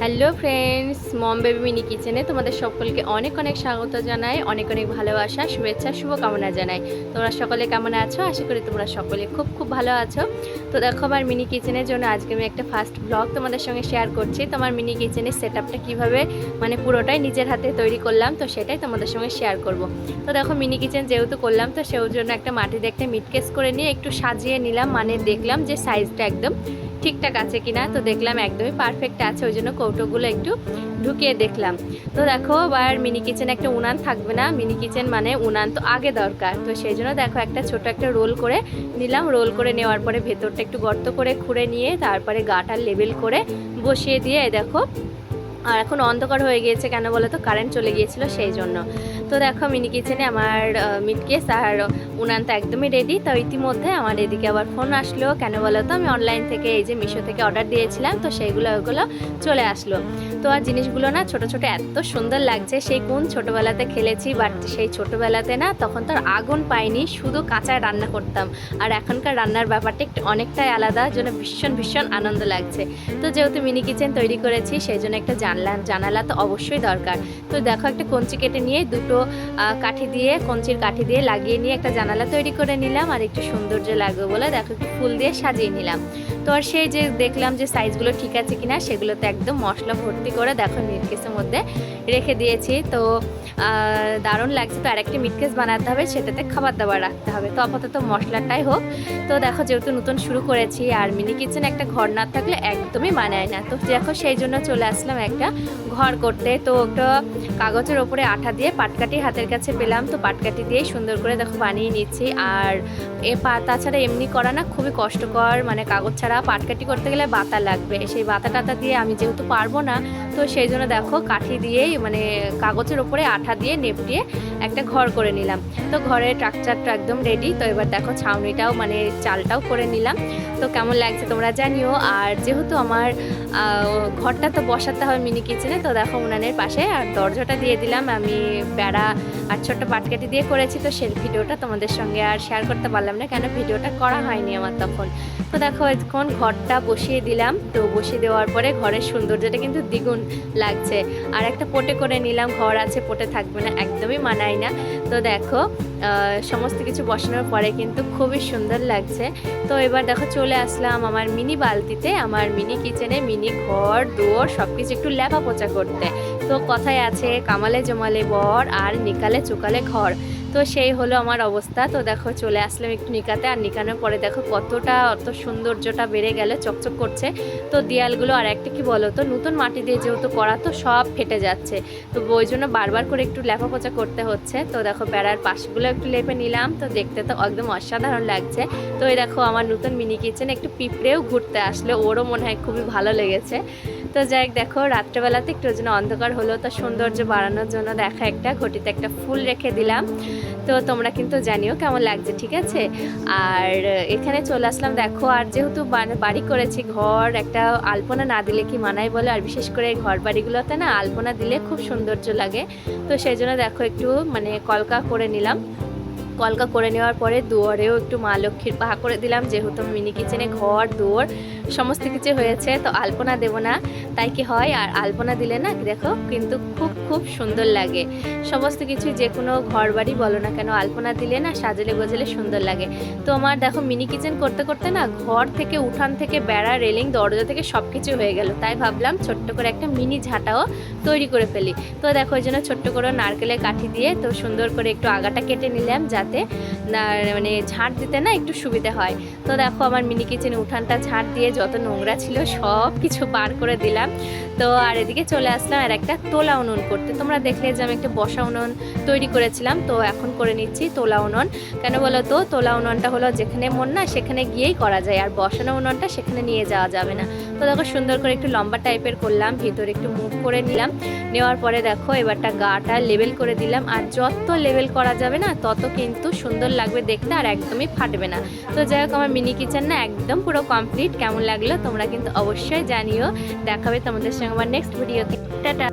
Hello friends, মম baby mini কিচেনে তোমাদের সকলকে অনেক অনেক স্বাগত জানাই, অনেক অনেক ভালোবাসা, শুভেচ্ছা, শুভকামনা জানাই। তোমরা সকলে কেমন আছো? আশা করি তোমরা সকলে খুব খুব ভালো আছো। তো দেখো, আমার মিনি কিচেনের জন্য আজকে আমি একটা ফার্স্ট ব্লগ তোমাদের সঙ্গে শেয়ার করছি। তোমার মিনি কিচেনের সেট আপটা কীভাবে মানে পুরোটাই নিজের হাতে তৈরি করলাম, তো সেটাই তোমাদের সঙ্গে শেয়ার করব। তো দেখো, মিনি কিচেন যেহেতু করলাম, তো সেই জন্য একটা মাটিতে একটা মিটকেস করে নিয়ে একটু সাজিয়ে নিলাম, মানে দেখলাম যে সাইজটা একদম ঠিকঠাক আছে কিনা। তো দেখলাম একদমই পারফেক্ট আছে, ওই জন্য কৌটোগুলো একটু ঢুকিয়ে দেখলাম। তো দেখো, আবার মিনি কিচেন একটা উনান থাকবে না, মিনি কিচেন মানে উনান তো আগে দরকার। তো সেই জন্য দেখো একটা ছোট একটা রোল করে নিলাম। রোল করে নেওয়ার পরে ভেতরটা একটু গর্ত করে খুঁড়ে নিয়ে তারপরে গাটা লেবেল করে বসিয়ে দিয়ে দেখো। আর এখন অন্ধকার হয়ে গিয়েছে, কেন বলো তো, কারেন্ট চলে গিয়েছিল সেই জন্য। তো দেখো, মিনি কিচেনে আমার মিটকেস আর উনানটা একদমই রেডি। তো ইতিমধ্যে আমার এদিকে আবার ফোন আসলো, কেন বলো তো, আমি অনলাইন থেকে এই যে মিশো থেকে অর্ডার দিয়েছিলাম, তো সেইগুলো ওইগুলো চলে আসলো। তো আর জিনিসগুলো না ছোট ছোট এত সুন্দর লাগছে, সেই কোন ছোটোবেলাতে খেলেছি, বাট সেই ছোটোবেলাতে না তখন তো আর আগুন পাইনি, শুধু কাঁচায় রান্না করতাম। আর এখনকার রান্নার ব্যাপারটা একটু অনেকটাই আলাদা, জন্য ভীষণ ভীষণ আনন্দ লাগছে। তো যেহেতু মিনি কিচেন তৈরি করেছি, সেই জন্য একটা জানালা তো অবশ্যই দরকার। তো দেখো, একটা কঞ্চি কেটে নিয়ে দুটো কাঠি দিয়ে, কঞ্চির কাঠি দিয়ে লাগিয়ে নিয়ে একটা জানালা তৈরি করে নিলাম। আর একটু সৌন্দর্য লাগবে বলে দেখো একটু ফুল দিয়ে সাজিয়ে নিলাম। তো আর সেই যে দেখলাম যে সাইজগুলো ঠিক আছে কিনা, সেগুলোতে একদম মশলা ভর্তি করে দেখো মিটকেসের মধ্যে রেখে দিয়েছি। তো দারুণ লাগছে। তো আরেকটি মিটকেস বানাতে হবে, সেটাতে খাবার দাবার রাখতে হবে। তো আপাতত মশলাটাই হোক। তো দেখো, যেহেতু নতুন শুরু করেছি, আর মিনি কিচেন একটা ঘর না থাকলে একদমই মানায় না। তো দেখো, সেই জন্য চলে আসলাম একটা ঘর করতে। তো একটা কাগজের ওপরে আঠা দিয়ে পাটকাঠি হাতের কাছে পেলাম, তো পাটকাঠি দিয়েই সুন্দর করে দেখো বানিয়ে নিচ্ছি। আর তাছাড়া এমনি করা না খুবই কষ্টকর, মানে কাগজ ছাড়া পাটকাঠি করতে গেলে বাতা লাগবে, সেই বাতা টাতা দিয়ে আমি যেহেতু পারবো না, তো সেই জন্য দেখো কাঠি দিয়েই মানে কাগজের ওপরে আঠা দিয়ে নেপটিয়ে একটা ঘর করে নিলাম। তো ঘরের স্ট্রাকচারটা একদম রেডি। তো এবার দেখো ছাউনিটাও মানে চালটাও করে নিলাম। তো কেমন লাগছে তোমরা জানিও। আর যেহেতু আমার ঘরটা তো বসাতে হবে মিনি কিচেনে, তো দেখো উনানের পাশে আর দরজাটা দিয়ে দিলাম আমি বেড়া আর ছোট্ট পাটকাঠি দিয়ে করেছি। তো সেই ভিডিওটা তোমাদের সঙ্গে আর শেয়ার করতে পারলাম না, কেন ভিডিওটা করা হয়নি আমার তখন। তো দেখো, এখন ঘরটা বসিয়ে দিলাম। তো বসিয়ে দেওয়ার পরে ঘরের সৌন্দর্যটা কিন্তু দ্বিগুণ লাগছে। আর একটা পটে করে নিলাম, ঘর আছে পটে থাকবে না, একদমই মানায় না। তো দেখো, সমস্ত কিছু বসানোর পরে কিন্তু খুবই সুন্দর লাগছে। তো এবার দেখো চলে আসলাম আমার মিনি বালতিতে, আমার মিনি কিচেনে মিনি ঘর দুয়ার সব কিছু একটু লেপা পোচা করতে। তো কথায় আছে, কামালে জমালে বর আর নিকালে চুকালে ঘর। তো সেই হলো আমার অবস্থা। তো দেখো চলে আসলাম একটু নিকাতে, আর নিকানোর পরে দেখো কতটা অত সৌন্দর্যটা বেড়ে গেল, চকচক করছে। তো দেয়ালগুলো আর একটা কি বলো তো, নতুন মাটি দিয়ে যেহেতু করা, তো সব ফেটে যাচ্ছে। তো ওই জন্য বারবার করে একটু লেপা পোচা করতে হচ্ছে। তো দেখো বেড়ার পাশগুলো একটু লেপে নিলাম। তো দেখতে তো একদম অসাধারণ লাগছে। তো এই দেখো, আমার নতুন মিনি কিচেন একটু পিঁপড়েও ঘুরতে আসলো, ওরও মনে হয় খুবই ভালো লেগেছে। তো যাই দেখো, রাত্রেবেলাতে একটু ওই জন্য অন্ধকার হলো, তো সৌন্দর্য বাড়ানোর জন্য দেখা একটা ঘটিতে একটা ফুল রেখে দিলাম। তো তোমরা কিন্তু জানিও কেমন লাগছে, ঠিক আছে। আর এখানে চলে আসলাম দেখো, আর যেহেতু বাড়ি করেছি, ঘর একটা আলপনা না দিলে কি মানায় বলে, আর বিশেষ করে ঘর বাড়িগুলোতে না আলপনা দিলে খুব সৌন্দর্য লাগে। তো সেই জন্য দেখো একটু মানে কলকা করে নিলাম। কলকা করে নেওয়ার পরে দুয়ারেও একটু মা লক্ষ্মীর পাহা করে দিলাম, যেহেতু মিনি কিচেনে ঘর দুয়ার সমস্ত কিছু হয়েছে, তো আলপনা দেবো না তাই কি হয়। আর আলপনা দিলে না দেখো কিন্তু খুব খুব সুন্দর লাগে সমস্ত কিছু, যে কোনো ঘর বাড়ি বলো না কেন, আলপনা দিলে না সাজালে গোজালে সুন্দর লাগে। তো আমার দেখো মিনি কিচেন করতে করতে না ঘর থেকে, উঠান থেকে, বেড়া, রেলিং, দরজা থেকে সব কিছু হয়ে গেল। তাই ভাবলাম ছোট্ট করে একটা মিনি ঝাঁটাও তৈরি করে ফেলি। তো দেখো ওই জন্য ছোট্ট করে নারকেলের কাঠি দিয়ে তো সুন্দর করে একটু আগাটা কেটে নিলাম, যাতে মানে ঝাঁট দিতে না একটু সুবিধা হয়। তো দেখো আমার মিনি কিচেনে উঠানটা ঝাঁট দিয়ে যত নোংরা ছিল সব কিছু বার করে দিলাম। তো আর এদিকে চলে আসলাম আর একটা তোলা উনুন করতে। তোমরা দেখলে যে আমি একটা বসা উনুন তৈরি করেছিলাম, তো এখন করে নিচ্ছি তোলা উনুন। কেন বলো তো, তোলা উনুনটা হলো যেখানে মন না সেখানে গিয়েই করা যায়, আর বসানো উনুনটা সেখানে নিয়ে যাওয়া যাবে না। তো দেখো সুন্দর করে একটু লম্বা টাইপের করলাম, ভিতরে একটু মুভ করে নিলাম। নেওয়ার পরে দেখো এবারটা গাটা লেবেল করে দিলাম, আর যত লেবেল করা যাবে না তত কিন্তু সুন্দর লাগবে দেখতে, আর একদমই ফাটবে না। তো যাই হোক, আমার মিনি কিচেন না একদম পুরো কমপ্লিট। কেমন লাগলো তোমরা কিন্তু অবশ্যই জানিও। দেখাবে তোমাদের সঙ্গে আমার নেক্সট ভিডিওতে। টাটা।